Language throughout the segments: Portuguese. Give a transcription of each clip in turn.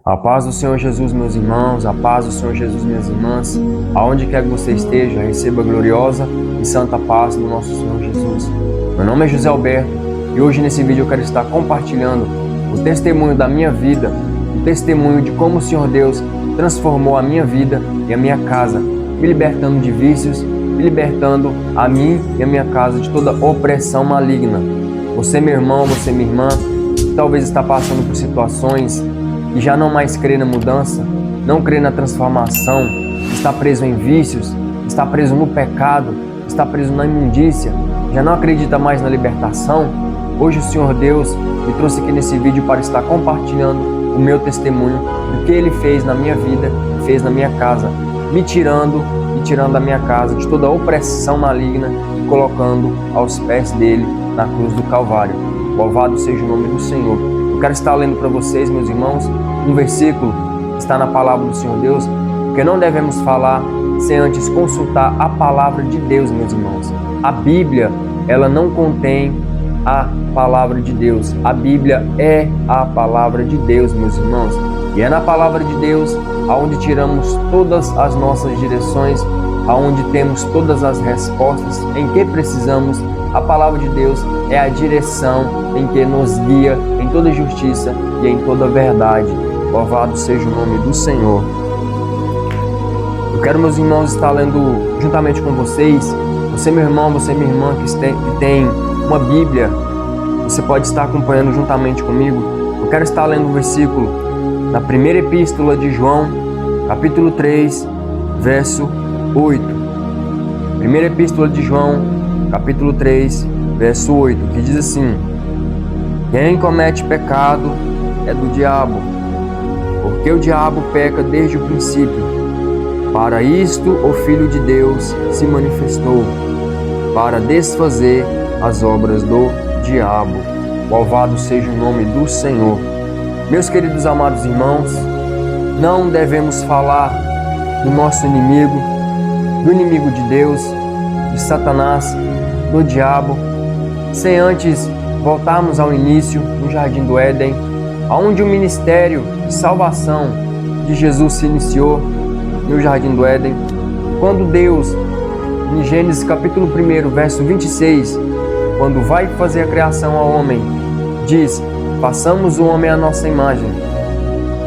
A paz do Senhor Jesus, meus irmãos, a paz do Senhor Jesus, minhas irmãs, aonde quer que você esteja, receba a gloriosa e santa paz do nosso Senhor Jesus. Meu nome é José Alberto e hoje nesse vídeo eu quero estar compartilhando o testemunho da minha vida, o testemunho de como o Senhor Deus transformou a minha vida e a minha casa, me libertando de vícios, me libertando a mim e a minha casa de toda opressão maligna. Você, meu irmão, você, minha irmã, que talvez está passando por situações e já não mais crê na mudança, não crê na transformação, está preso em vícios, está preso no pecado, está preso na imundícia, já não acredita mais na libertação. Hoje o Senhor Deus me trouxe aqui nesse vídeo para estar compartilhando o meu testemunho do que Ele fez na minha vida, fez na minha casa, me tirando e tirando da minha casa de toda a opressão maligna e colocando aos pés dele na cruz do Calvário. Louvado seja o nome do Senhor. Eu quero estar lendo para vocês, meus irmãos, um versículo que está na palavra do Senhor Deus, porque não devemos falar sem antes consultar a palavra de Deus, meus irmãos. A Bíblia, ela não contém a palavra de Deus. A Bíblia é a palavra de Deus, meus irmãos. E é na palavra de Deus aonde tiramos todas as nossas direções, aonde temos todas as respostas em que precisamos. A palavra de Deus é a direção em que nos guia em toda justiça e em toda verdade. Louvado seja o nome do Senhor. Eu quero, meus irmãos, estar lendo juntamente com vocês. Você, meu irmão, você, minha irmã, que tem uma Bíblia, você pode estar acompanhando juntamente comigo. Eu quero estar lendo um versículo na primeira epístola de João, capítulo 3, verso 8. Primeira epístola de João, capítulo 3, verso 8, que diz assim: quem comete pecado é do diabo, porque o diabo peca desde o princípio. Para isto o Filho de Deus se manifestou, para desfazer as obras do diabo. Louvado seja o nome do Senhor. Meus queridos amados irmãos, não devemos falar do nosso inimigo, do inimigo de Deus, de Satanás, do diabo, sem antes voltarmos ao início, no Jardim do Éden, onde o ministério de salvação de Jesus se iniciou, no Jardim do Éden, quando Deus, em Gênesis capítulo 1, verso 26, quando vai fazer a criação ao homem, diz: façamos o homem à nossa imagem.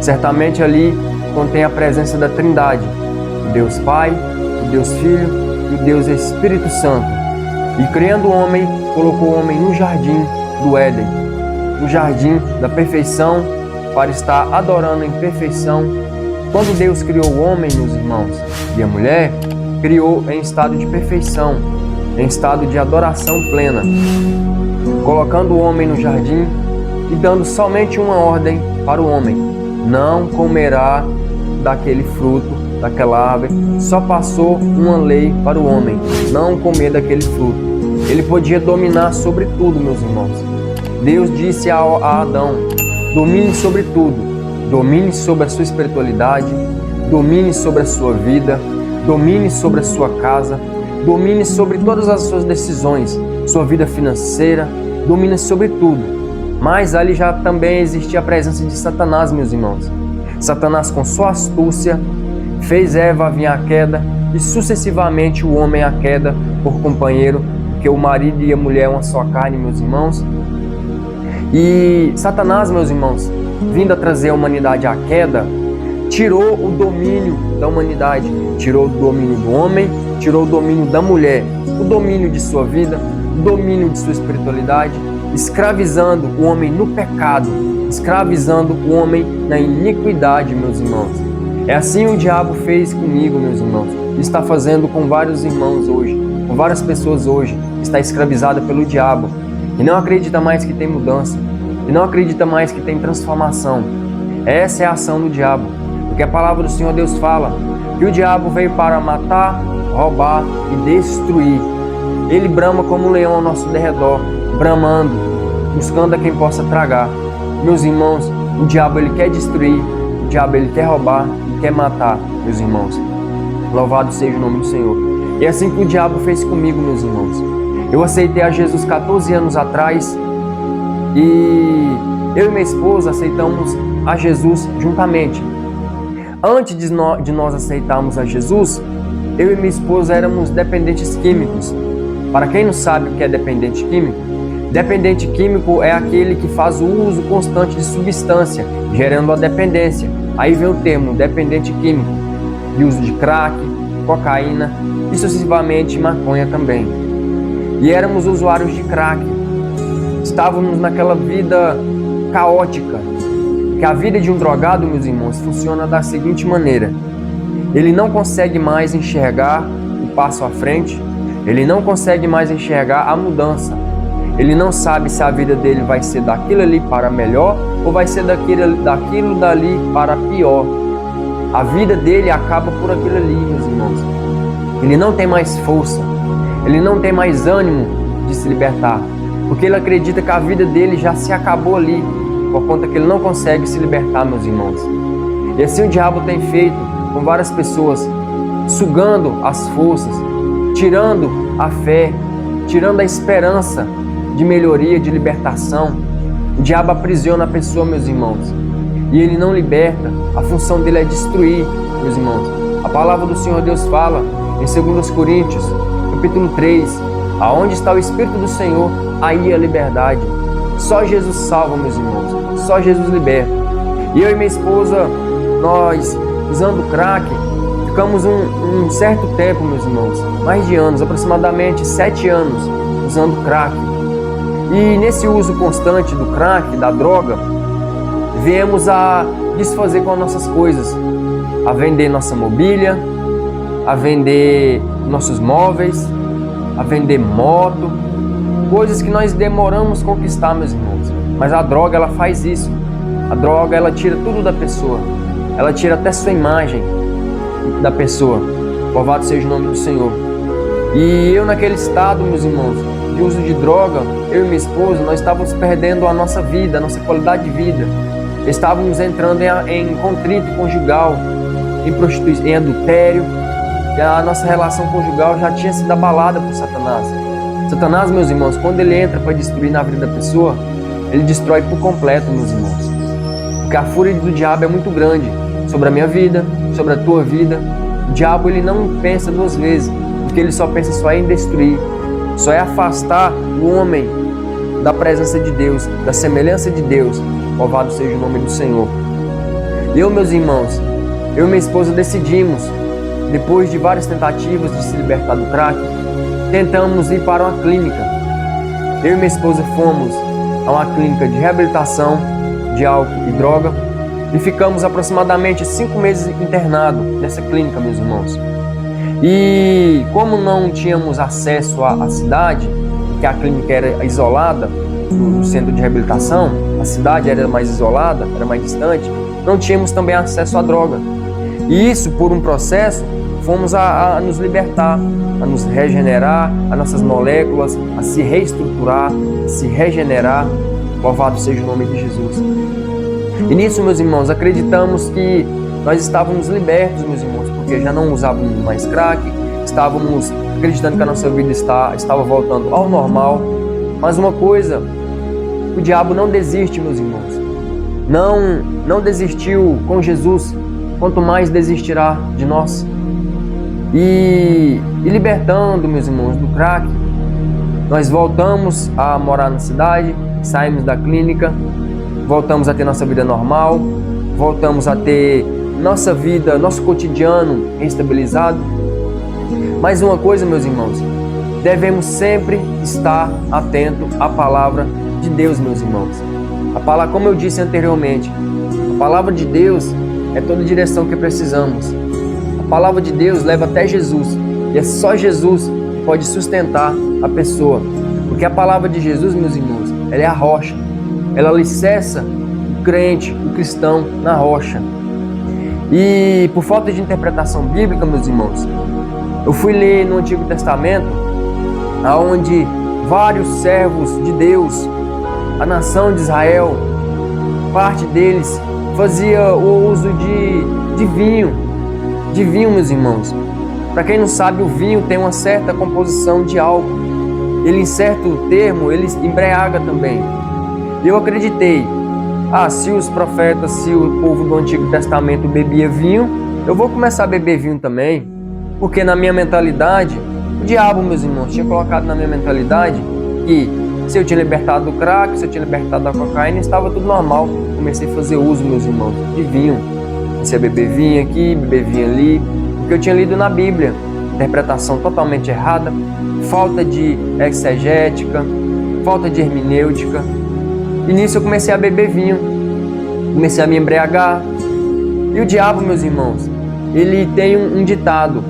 Certamente ali contém a presença da Trindade, o Deus Pai, o Deus Filho e o Deus Espírito Santo. E criando o homem, colocou o homem no jardim do Éden, no jardim da perfeição, para estar adorando em perfeição. Quando Deus criou o homem, meus irmãos, e a mulher, criou em estado de perfeição, em estado de adoração plena, colocando o homem no jardim e dando somente uma ordem para o homem: não comerá daquele fruto, daquela árvore. Só passou uma lei para o homem: não comer daquele fruto. Ele podia dominar sobre tudo, meus irmãos. Deus disse a Adão: domine sobre tudo, domine sobre a sua espiritualidade, domine sobre a sua vida, domine sobre a sua casa, domine sobre todas as suas decisões, sua vida financeira, domine sobre tudo. Mas ali já também existia a presença de Satanás, meus irmãos. Satanás, com sua astúcia, fez Eva vir à queda e sucessivamente o homem à queda por companheiro, porque o marido e a mulher é uma só carne, meus irmãos. E Satanás, meus irmãos, vindo a trazer a humanidade à queda, tirou o domínio da humanidade, tirou o domínio do homem, tirou o domínio da mulher, o domínio de sua vida, o domínio de sua espiritualidade, escravizando o homem no pecado, escravizando o homem na iniquidade, meus irmãos. É assim o diabo fez comigo, meus irmãos, e está fazendo com vários irmãos hoje, com várias pessoas hoje, está escravizada pelo diabo, e não acredita mais que tem mudança, e não acredita mais que tem transformação. Essa é a ação do diabo, porque a palavra do Senhor Deus fala que o diabo veio para matar, roubar e destruir. Ele brama como um leão ao nosso derredor, bramando, buscando a quem possa tragar. Meus irmãos, o diabo ele quer destruir, o diabo ele quer roubar e quer matar, meus irmãos. Louvado seja o nome do Senhor. E é assim que o diabo fez comigo, meus irmãos. Eu aceitei a Jesus 14 anos atrás e eu e minha esposa aceitamos a Jesus juntamente. Antes de nós aceitarmos a Jesus, eu e minha esposa éramos dependentes químicos. Para quem não sabe o que é dependente químico, dependente químico é aquele que faz o uso constante de substância, gerando a dependência. Aí vem o termo dependente químico, de uso de crack, cocaína e sucessivamente maconha também. E éramos usuários de crack. Estávamos naquela vida caótica, que a vida de um drogado, meus irmãos, funciona da seguinte maneira: ele não consegue mais enxergar o passo à frente, ele não consegue mais enxergar a mudança, ele não sabe se a vida dele vai ser daquilo ali para melhor ou vai ser daquilo dali para pior. A vida dele acaba por aquilo ali, meus irmãos. Ele não tem mais força, ele não tem mais ânimo de se libertar, porque ele acredita que a vida dele já se acabou ali, por conta que ele não consegue se libertar, meus irmãos. E assim o diabo tem feito com várias pessoas, sugando as forças, tirando a fé, tirando a esperança de melhoria, de libertação. O diabo aprisiona a pessoa, meus irmãos, e ele não liberta. A função dele é destruir, meus irmãos. A palavra do Senhor Deus fala em 2 Coríntios, capítulo 3, aonde está o Espírito do Senhor, aí a liberdade. Só Jesus salva, meus irmãos, só Jesus liberta. E eu e minha esposa, nós, usando crack, ficamos um certo tempo, meus irmãos, mais de anos, aproximadamente 7 anos, usando crack. E nesse uso constante do crack, da droga, viemos a desfazer com as nossas coisas, a vender nossa mobília, a vender nossos móveis, a vender moto, coisas que nós demoramos a conquistar, meus irmãos. Mas a droga, ela faz isso. A droga, ela tira tudo da pessoa. Ela tira até sua imagem da pessoa. Louvado seja o nome do Senhor. E eu naquele estado, meus irmãos, de uso de droga, eu e minha esposa, nós estávamos perdendo a nossa vida, a nossa qualidade de vida. Estávamos entrando em contrito conjugal, em prostituição, em adultério. E a nossa relação conjugal já tinha sido abalada por Satanás. Satanás, meus irmãos, quando ele entra para destruir na vida da pessoa, ele destrói por completo, meus irmãos. Porque a fúria do diabo é muito grande sobre a minha vida, sobre a tua vida. O diabo, ele não pensa duas vezes, porque ele só pensa só em destruir, só é afastar o homem da presença de Deus, da semelhança de Deus. Louvado seja o nome do Senhor. Eu, meus irmãos, eu e minha esposa decidimos, depois de várias tentativas de se libertar do crack, tentamos ir para uma clínica. Eu e minha esposa fomos a uma clínica de reabilitação de álcool e droga e ficamos aproximadamente 5 meses internados nessa clínica, meus irmãos. E como não tínhamos acesso à cidade, porque a clínica era isolada do centro de reabilitação, a cidade era mais isolada, era mais distante, não tínhamos também acesso à droga. E isso, por um processo, fomos a nos libertar, a nos regenerar, as nossas moléculas, a se reestruturar, a se regenerar. Louvado seja o nome de Jesus. E nisso, meus irmãos, acreditamos que nós estávamos libertos, meus irmãos, porque já não usávamos mais crack, estávamos acreditando que a nossa vida estava voltando ao normal. Mas uma coisa, o diabo não desiste, meus irmãos. Não desistiu com Jesus, quanto mais desistirá de nós. E libertando, meus irmãos, do crack, nós voltamos a morar na cidade, saímos da clínica, voltamos a ter nossa vida normal, voltamos a ter nossa vida, nosso cotidiano estabilizado. Mais uma coisa, meus irmãos, devemos sempre estar atento à palavra de Deus, meus irmãos. A palavra, como eu disse anteriormente, a palavra de Deus é toda a direção que precisamos. A palavra de Deus leva até Jesus, e é só Jesus que pode sustentar a pessoa. Porque a palavra de Jesus, meus irmãos, ela é a rocha. Ela alicerça o crente, o cristão na rocha. E por falta de interpretação bíblica, meus irmãos, eu fui ler no Antigo Testamento, onde vários servos de Deus, a nação de Israel, parte deles fazia o uso de vinho. De vinho, meus irmãos. Para quem não sabe, o vinho tem uma certa composição de álcool. Ele, em certo termo, ele embriaga também. Eu acreditei, se os profetas, se o povo do Antigo Testamento bebia vinho, eu vou começar a beber vinho também. Porque na minha mentalidade, o diabo, meus irmãos, tinha colocado na minha mentalidade que se eu tinha libertado do crack, se eu tinha libertado da cocaína, estava tudo normal. Comecei a fazer uso, meus irmãos, de vinho. Comecei a beber vinho aqui, beber vinho ali, porque eu tinha lido na Bíblia. Interpretação totalmente errada, falta de exegética, falta de hermenêutica. E nisso eu comecei a beber vinho, comecei a me embriagar. E o diabo, meus irmãos, ele tem um ditado: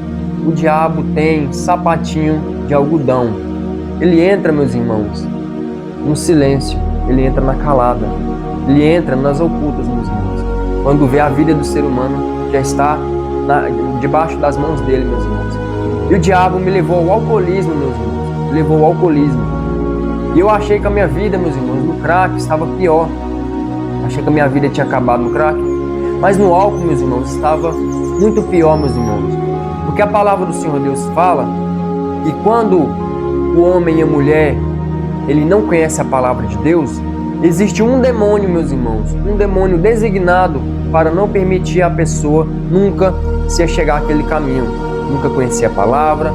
o diabo tem sapatinho de algodão. Ele entra, meus irmãos, no silêncio, ele entra na calada, ele entra nas ocultas, meus irmãos. Quando vê a vida do ser humano, já está debaixo das mãos dele, meus irmãos. E o diabo me levou ao alcoolismo, meus irmãos, me levou ao alcoolismo. E eu achei que a minha vida, meus irmãos, no crack estava pior. Achei que a minha vida tinha acabado no crack. Mas no álcool, meus irmãos, estava muito pior, meus irmãos. Porque a palavra do Senhor Deus fala que quando o homem e a mulher, ele não conhece a palavra de Deus, existe um demônio, meus irmãos, um demônio designado para não permitir a pessoa nunca se chegar àquele caminho, nunca conhecer a palavra,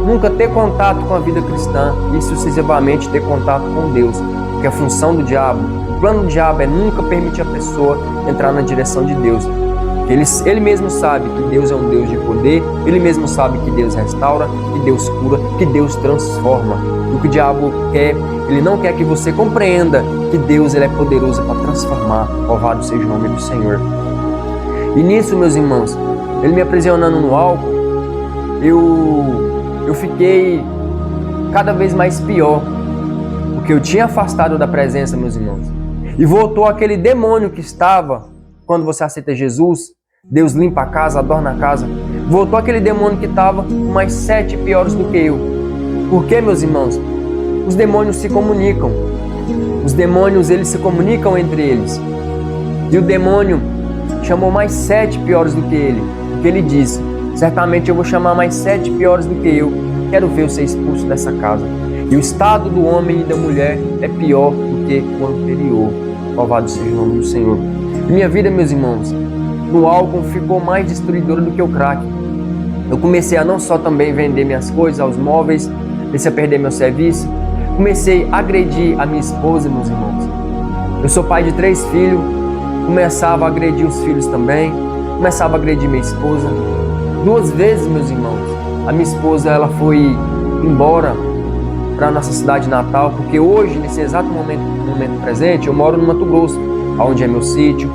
nunca ter contato com a vida cristã e sucessivamente ter contato com Deus. Porque a função do diabo, o plano do diabo é nunca permitir a pessoa entrar na direção de Deus. Ele mesmo sabe que Deus é um Deus de poder, ele mesmo sabe que Deus restaura, que Deus cura, que Deus transforma. E o que o diabo quer, ele não quer que você compreenda que Deus ele é poderoso para transformar. Louvado seja o nome do Senhor. E nisso, meus irmãos, ele me aprisionando no álcool, eu fiquei cada vez mais pior, porque eu tinha afastado da presença, meus irmãos. E voltou aquele demônio que estava, quando você aceita Jesus, Deus limpa a casa, adorna a casa. Voltou aquele demônio que estava com mais 7 piores do que eu. Por quê, meus irmãos? Os demônios se comunicam. Os demônios, eles se comunicam entre eles. E o demônio chamou mais 7 piores do que ele. Porque ele disse: certamente eu vou chamar mais 7 piores do que eu. Quero ver você expulso dessa casa. E o estado do homem e da mulher é pior do que o anterior. Louvado seja o nome do Senhor. E minha vida, meus irmãos, no álcool ficou mais destruidora do que o crack. Eu comecei a não só também vender minhas coisas, aos móveis, comecei a perder meu serviço, comecei a agredir a minha esposa, meus irmãos. Eu sou pai de 3 filhos, começava a agredir os filhos também, começava a agredir minha esposa. 2 vezes, meus irmãos, a minha esposa ela foi embora para a nossa cidade natal, porque hoje, nesse exato momento presente, eu moro no Mato Grosso, onde é meu sítio.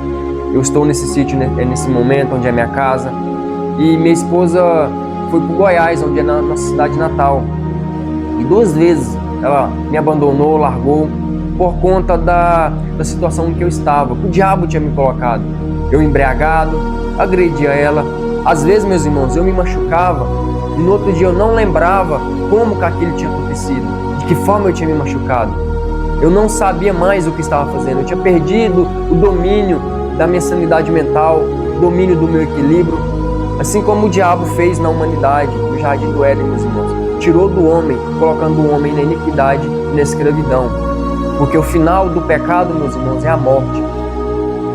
Eu estou nesse sítio, nesse momento, onde é minha casa. E minha esposa foi para o Goiás, onde é na nossa cidade natal. E 2 vezes ela me abandonou, largou, por conta da situação em que eu estava. O diabo tinha me colocado. Eu embriagado, agredia ela. Às vezes, meus irmãos, eu me machucava e no outro dia eu não lembrava como que aquilo tinha acontecido, de que forma eu tinha me machucado. Eu não sabia mais o que estava fazendo. Eu tinha perdido o domínio da minha sanidade mental, o domínio do meu equilíbrio. Assim como o diabo fez na humanidade, no Jardim do Éden, meus irmãos. Tirou do homem, colocando o homem na iniquidade e na escravidão. Porque o final do pecado, meus irmãos, é a morte.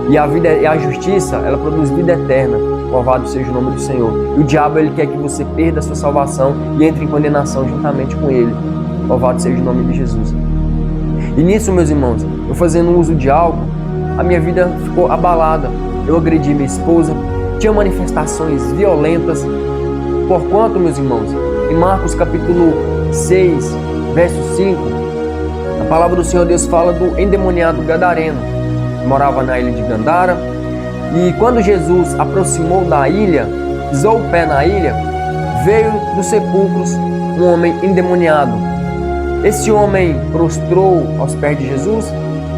E a vida e a justiça, ela produz vida eterna. Louvado seja o nome do Senhor. E o diabo, ele quer que você perda a sua salvação e entre em condenação juntamente com ele. Louvado seja o nome de Jesus. E nisso, meus irmãos, eu fazendo uso de álcool, a minha vida ficou abalada. Eu agredi minha esposa, tinha manifestações violentas. Porquanto, meus irmãos, em Marcos capítulo 6, verso 5, a palavra do Senhor Deus fala do endemoniado gadareno, que morava na ilha de Gandara. E quando Jesus aproximou da ilha, pisou o pé na ilha, veio dos sepulcros um homem endemoniado. Esse homem prostrou aos pés de Jesus,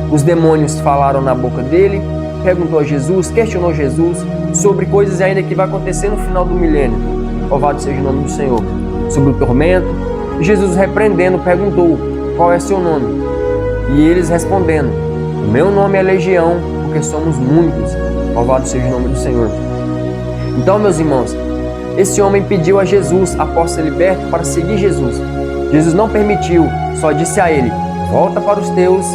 os demônios falaram na boca dele, perguntou a Jesus, questionou Jesus sobre coisas ainda que vai acontecer no final do milênio. Louvado seja o nome do Senhor. Sobre o tormento. Jesus repreendendo, perguntou, qual é seu nome? E eles respondendo, o meu nome é Legião, porque somos muitos. Louvado seja o nome do Senhor. Então, meus irmãos, esse homem pediu a Jesus, após ser liberto, para seguir Jesus. Jesus não permitiu, só disse a ele, volta para os teus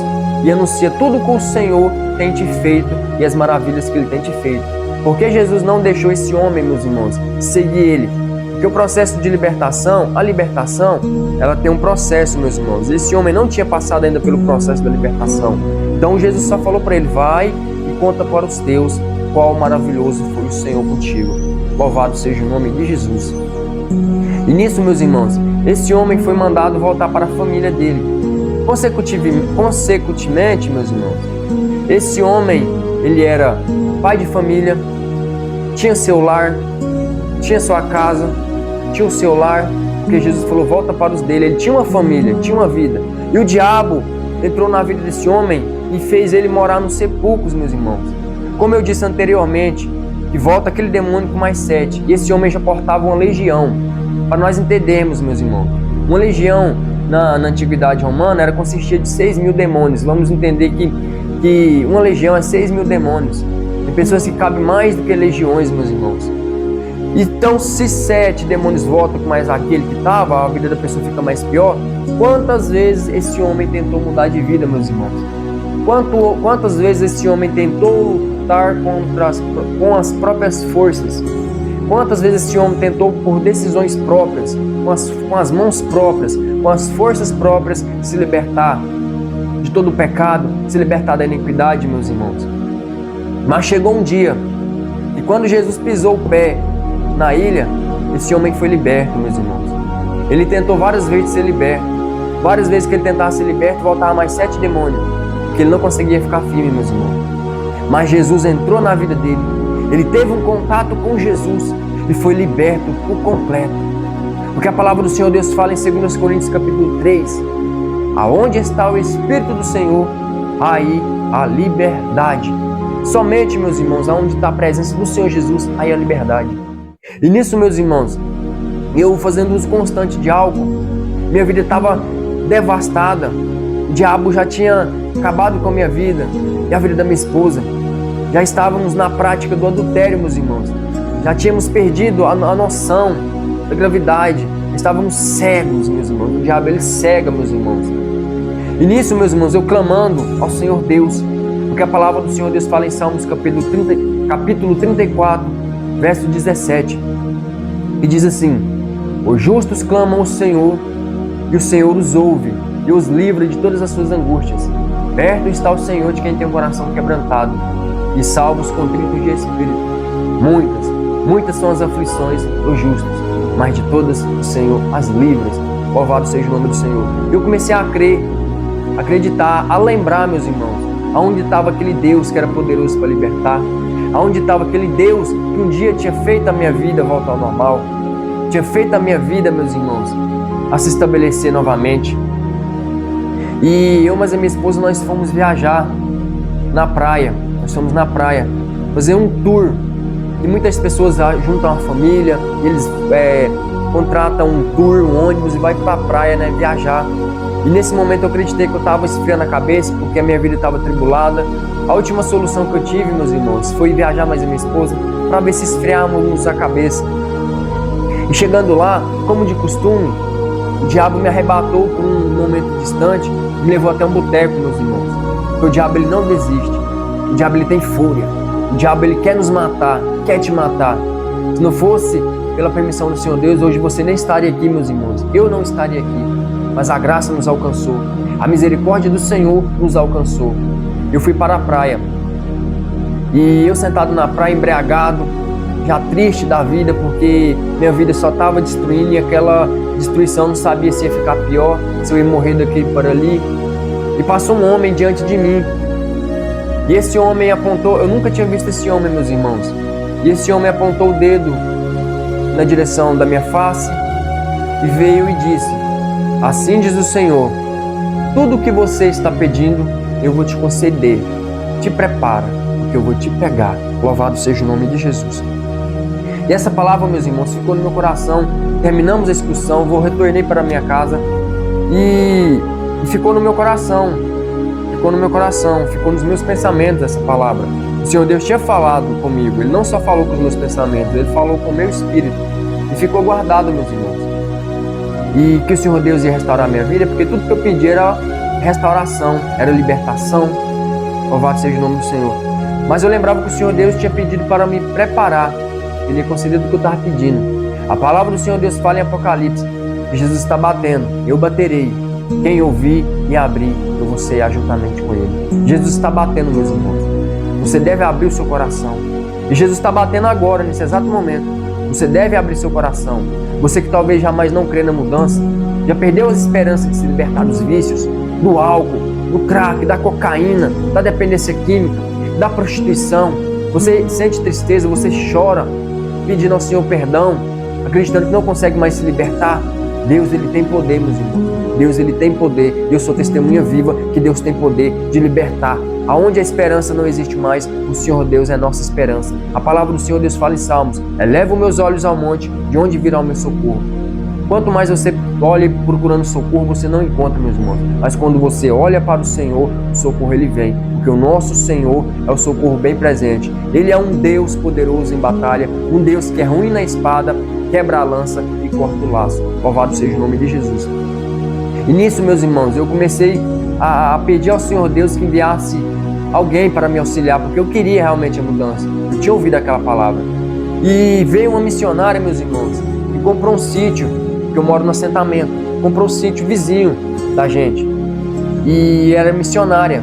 e anuncia tudo o que o Senhor tem te feito e as maravilhas que Ele tem te feito. Porque Jesus não deixou esse homem, meus irmãos, seguir Ele. Porque o processo de libertação, a libertação, ela tem um processo, meus irmãos. Esse homem não tinha passado ainda pelo processo da libertação. Então Jesus só falou para ele, vai e conta para os teus qual maravilhoso foi o Senhor contigo. Louvado seja o nome de Jesus. E nisso, meus irmãos, esse homem foi mandado voltar para a família dele. Consecutivamente, meus irmãos, esse homem, ele era pai de família, tinha seu lar, tinha sua casa, tinha o seu lar, porque Jesus falou, volta para os dele. Ele tinha uma família, tinha uma vida. E o diabo entrou na vida desse homem e fez ele morar nos sepulcros, meus irmãos. Como eu disse anteriormente, que volta aquele demônio com mais 7. E esse homem já portava uma legião. Para nós entendermos, meus irmãos, uma legião na antiguidade romana consistia de 6.000 demônios. Vamos entender que uma legião é 6.000 demônios. Tem pessoas que cabem mais do que legiões, meus irmãos. Então, se 7 demônios voltam com mais aquele que estava, a vida da pessoa fica mais pior. Quantas vezes esse homem tentou mudar de vida, meus irmãos? Quantas vezes esse homem tentou lutar com as próprias forças? Quantas vezes esse homem tentou, por decisões próprias, com as mãos próprias, com as forças próprias, se libertar de todo o pecado, se libertar da iniquidade, meus irmãos? Mas chegou um dia, e quando Jesus pisou o pé na ilha, esse homem foi liberto, meus irmãos. Ele tentou várias vezes ser liberto. Várias vezes que ele tentava ser liberto, voltava mais 7 demônios, porque ele não conseguia ficar firme, meus irmãos. Mas Jesus entrou na vida dele. Ele teve um contato com Jesus e foi liberto por completo. Porque a palavra do Senhor Deus fala em 2 Coríntios capítulo 3, aonde está o Espírito do Senhor, aí a liberdade. Somente, meus irmãos, aonde está a presença do Senhor Jesus, aí a liberdade. E nisso, meus irmãos, eu fazendo uso constante de álcool, minha vida estava devastada. O diabo já tinha acabado com a minha vida e a vida da minha esposa. Já estávamos na prática do adultério, meus irmãos. Já tínhamos perdido a noção da gravidade. Estávamos cegos, meus irmãos. O diabo, ele cega, meus irmãos. E nisso, meus irmãos, eu clamando ao Senhor Deus, porque a palavra do Senhor Deus fala em Salmos capítulo 34, verso 17, e diz assim: os justos clamam ao Senhor, e o Senhor os ouve, e os livra de todas as suas angústias. Perto está o Senhor de quem tem o coração quebrantado, e salva os contritos de espírito. Muitas são as aflições dos justos, mas de todas o Senhor as livra. Louvado seja o nome do Senhor. Eu comecei a crer, a acreditar, a lembrar, meus irmãos, aonde estava aquele Deus que era poderoso para libertar, aonde estava aquele Deus que um dia tinha feito a minha vida voltar ao normal, tinha feito a minha vida, meus irmãos, a se estabelecer novamente. E eu, mas a minha esposa, nós fomos viajar na praia. Nós fomos na praia fazer um tour. E muitas pessoas juntam a família, e eles contratam um tour, um ônibus e vai para a praia, né, viajar. E nesse momento eu acreditei que eu estava esfriando a cabeça, porque a minha vida estava tribulada. A última solução que eu tive, meus irmãos, foi viajar mais a minha esposa para ver se esfriávamos a cabeça. E chegando lá, como de costume, o diabo me arrebatou por um momento distante e me levou até um boteco, meus irmãos. Porque o diabo, ele não desiste. O diabo, ele tem fúria. O diabo, ele quer nos matar, quer te matar. Se não fosse pela permissão do Senhor Deus, hoje você nem estaria aqui, meus irmãos. Eu não estaria aqui. Mas a graça nos alcançou. A misericórdia do Senhor nos alcançou. Eu fui para a praia. E eu sentado na praia, embriagado, já triste da vida, porque minha vida só estava destruindo, e aquela destruição não sabia se ia ficar pior, se eu ia morrer daqui para ali. E passou um homem diante de mim. E esse homem apontou, eu nunca tinha visto esse homem, meus irmãos. E esse homem apontou o dedo na direção da minha face e veio e disse: assim diz o Senhor, tudo o que você está pedindo, eu vou te conceder. Te prepara, porque eu vou te pegar. Louvado seja o nome de Jesus. E essa palavra, meus irmãos, ficou no meu coração. Terminamos a excursão, retornei para a minha casa e ficou no meu coração. Ficou nos meus pensamentos essa palavra. O Senhor Deus tinha falado comigo. Ele não só falou com os meus pensamentos, Ele falou com o meu espírito. E ficou guardado, meus irmãos. E que o Senhor Deus ia restaurar a minha vida, porque tudo que eu pedi era restauração, era libertação. Louvado seja o nome do Senhor. Mas eu lembrava que o Senhor Deus tinha pedido para me preparar. Ele ia conceder o que eu estava pedindo. A palavra do Senhor Deus fala em Apocalipse que Jesus está batendo. Eu baterei. Quem ouvir e abrir, eu vou ceiar juntamente com ele. Jesus está batendo, meus irmãos. Você deve abrir o seu coração. E Jesus está batendo agora, nesse exato momento. Você deve abrir seu coração. Você que talvez jamais não crê na mudança, já perdeu as esperanças de se libertar dos vícios, do álcool, do crack, da cocaína, da dependência química, da prostituição. Você sente tristeza, você chora, pedindo ao Senhor perdão, acreditando que não consegue mais se libertar. Deus, Ele tem poder, meus irmãos. Deus, Ele tem poder. Eu sou testemunha viva que Deus tem poder de libertar. Aonde a esperança não existe mais, o Senhor Deus é nossa esperança. A palavra do Senhor Deus fala em Salmos: eleva os meus olhos ao monte, de onde virá o meu socorro. Quanto mais você olha procurando socorro, você não encontra, meus irmãos. Mas quando você olha para o Senhor, o socorro ele vem. Porque o nosso Senhor é o socorro bem presente. Ele é um Deus poderoso em batalha, um Deus que é ruim na espada, quebra a lança e corta o laço. Louvado seja o nome de Jesus. E nisso, meus irmãos, eu comecei a pedir ao Senhor Deus que enviasse alguém para me auxiliar, porque eu queria realmente a mudança. Eu tinha ouvido aquela palavra. E veio uma missionária, meus irmãos, e comprou um sítio, que eu moro no assentamento. Comprou um sítio vizinho da gente. E era missionária,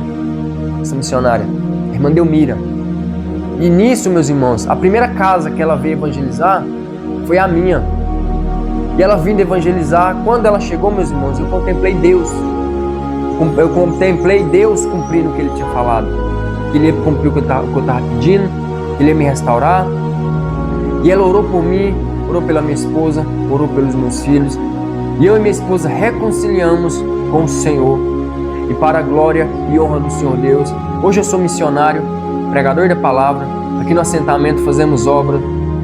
essa missionária, a irmã Delmira. E nisso, meus irmãos, a primeira casa que ela veio evangelizar foi a minha. E ela vindo evangelizar, quando ela chegou, meus irmãos, eu contemplei Deus. Eu contemplei Deus cumprindo o que Ele tinha falado. Que Ele ia cumprir o que eu estava pedindo, que Ele ia me restaurar. E ela orou por mim, orou pela minha esposa, orou pelos meus filhos. E eu e minha esposa reconciliamos com o Senhor. E para a glória e honra do Senhor Deus, hoje eu sou missionário, pregador da palavra. Aqui no assentamento fazemos obra,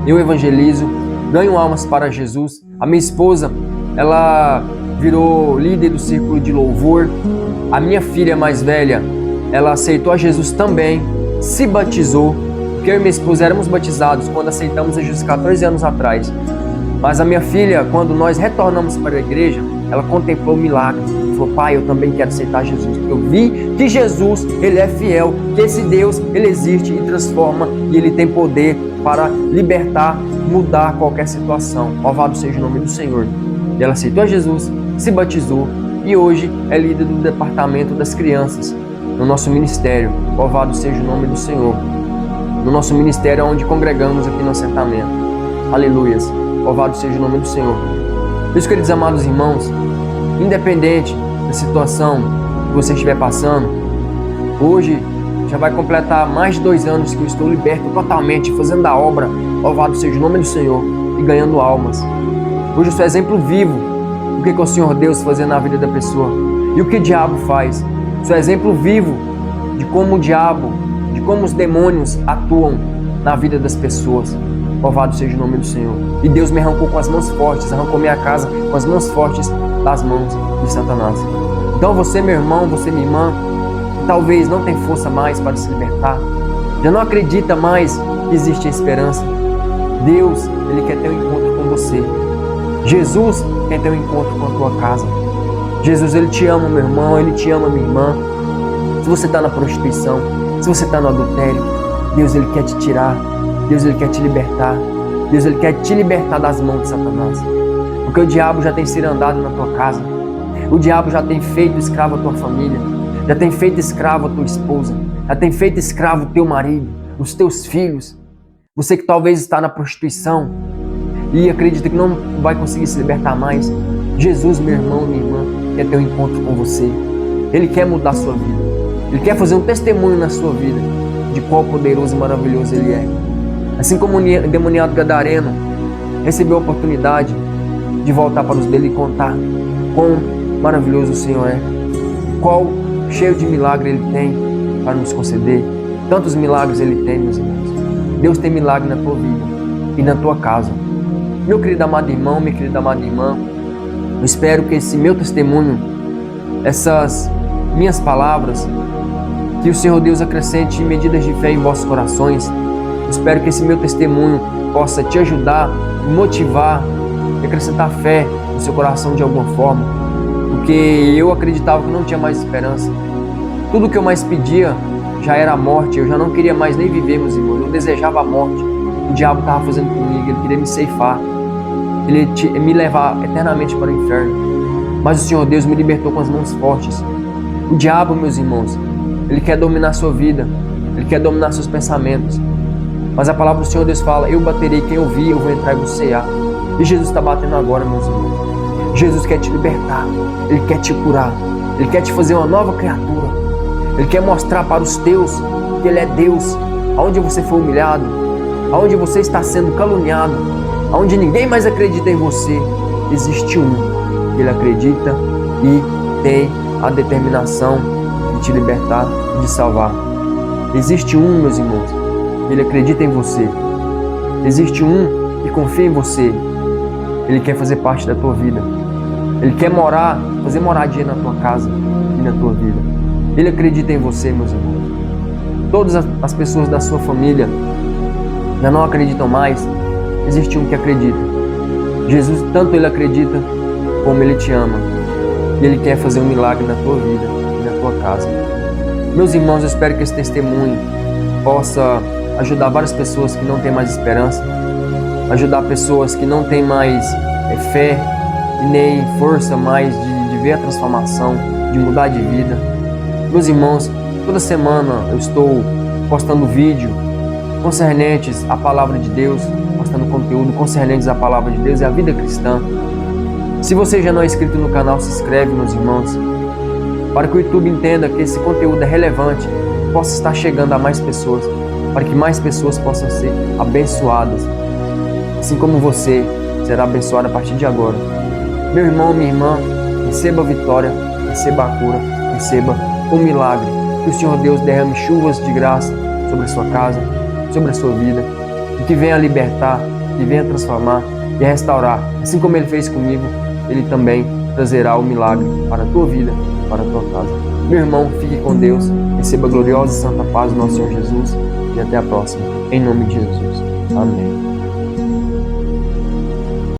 eu evangelizo, ganho almas para Jesus. A minha esposa, ela virou líder do círculo de louvor. A minha filha mais velha, ela aceitou a Jesus também, se batizou, porque eu e minha esposa éramos batizados quando aceitamos a Jesus 14 anos atrás. Mas a minha filha, quando nós retornamos para a igreja, ela contemplou o milagre. Falou: pai, eu também quero aceitar Jesus. Eu vi que Jesus, Ele é fiel, que esse Deus, Ele existe e transforma, e Ele tem poder para libertar, mudar qualquer situação. Louvado seja o nome do Senhor. E ela aceitou a Jesus, se batizou e hoje é líder do departamento das crianças no nosso ministério. Louvado seja o nome do Senhor. No nosso ministério onde congregamos aqui no assentamento. Aleluias. Louvado seja o nome do Senhor. Meus queridos amados irmãos, independente da situação que você estiver passando, hoje já vai completar mais de 2 anos que eu estou liberto totalmente, fazendo a obra. Louvado seja o nome do Senhor e ganhando almas. Hoje eu sou exemplo vivo do que o Senhor Deus fazendo na vida da pessoa e o que o diabo faz. Sou exemplo vivo de como o diabo, de como os demônios atuam na vida das pessoas. Louvado seja o nome do Senhor. E Deus me arrancou com as mãos fortes, arrancou minha casa com as mãos fortes das mãos de Satanás. Então você, meu irmão, você, minha irmã, que talvez não tem força mais para se libertar, já não acredita mais que existe a esperança. Deus, Ele quer ter um encontro com você. Jesus quer ter um encontro com a tua casa. Jesus, Ele te ama, meu irmão, Ele te ama, minha irmã. Se você está na prostituição, se você está no adultério, Deus, Ele quer te tirar. Deus, Ele quer te libertar. Deus, Ele quer te libertar das mãos de Satanás. Porque o diabo já tem cirandado na tua casa. O diabo já tem feito escravo a tua família. Já tem feito escravo a tua esposa. Já tem feito escravo o teu marido, os teus filhos. Você que talvez está na prostituição e acredita que não vai conseguir se libertar mais. Jesus, meu irmão, minha irmã, quer ter um encontro com você. Ele quer mudar a sua vida. Ele quer fazer um testemunho na sua vida de qual poderoso e maravilhoso Ele é. Assim como o endemoniado gadareno recebeu a oportunidade de voltar para os dele e contar quão maravilhoso o Senhor é, qual cheio de milagre Ele tem para nos conceder. Tantos milagres Ele tem, meus irmãos. Deus tem milagre na tua vida e na tua casa. Meu querido amado irmão, minha querida amada irmã, eu espero que esse meu testemunho, essas minhas palavras, que o Senhor Deus acrescente medidas de fé em vossos corações. Eu espero que esse meu testemunho possa te ajudar, motivar e acrescentar fé no seu coração de alguma forma. porque eu acreditava que não tinha mais esperança. Tudo que eu mais pedia já era a morte, eu já não queria mais nem viver, meus irmãos, eu desejava a morte. O diabo estava fazendo comigo, ele queria me ceifar, ele ia me levar eternamente para o inferno. Mas o Senhor Deus me libertou com as mãos fortes. O diabo, meus irmãos, ele quer dominar a sua vida, ele quer dominar seus pensamentos. Mas a palavra do Senhor Deus fala: eu baterei quem ouvir, eu vou entrar e vou cear. E Jesus está batendo agora, meus irmãos. Jesus quer te libertar, Ele quer te curar, Ele quer te fazer uma nova criatura. Ele quer mostrar para os teus que Ele é Deus. Aonde você foi humilhado, aonde você está sendo caluniado, aonde ninguém mais acredita em você, existe um que Ele acredita e tem a determinação de te libertar e de salvar. Existe um, meus irmãos, que Ele acredita em você. Existe um que confia em você. Ele quer fazer parte da tua vida. Ele quer morar, fazer moradia na tua casa e na tua vida. Ele acredita em você, meus irmãos. Todas as pessoas da sua família já não acreditam mais. Existe um que acredita. Jesus, tanto Ele acredita, como Ele te ama. E Ele quer fazer um milagre na tua vida e na tua casa. Meus irmãos, eu espero que esse testemunho possa ajudar várias pessoas que não têm mais esperança, ajudar pessoas que não têm mais fé e nem força mais de ver a transformação, de mudar de vida. Meus irmãos, toda semana eu estou postando vídeo concernentes à palavra de Deus, postando conteúdo concernentes à palavra de Deus e à vida cristã. Se você já não é inscrito no canal, se inscreve, meus irmãos, para que o YouTube entenda que esse conteúdo é relevante, possa estar chegando a mais pessoas, para que mais pessoas possam ser abençoadas, assim como você será abençoado a partir de agora. Meu irmão, minha irmã, receba a vitória, receba a cura, receba o milagre. Que o Senhor Deus derrame chuvas de graça sobre a sua casa, sobre a sua vida, e que venha libertar, que venha transformar e restaurar. Assim como Ele fez comigo, Ele também trazerá o milagre para a tua vida, para a tua casa. Meu irmão, fique com Deus, receba a gloriosa e santa paz do nosso Senhor Jesus, e até a próxima, em nome de Jesus. Amém.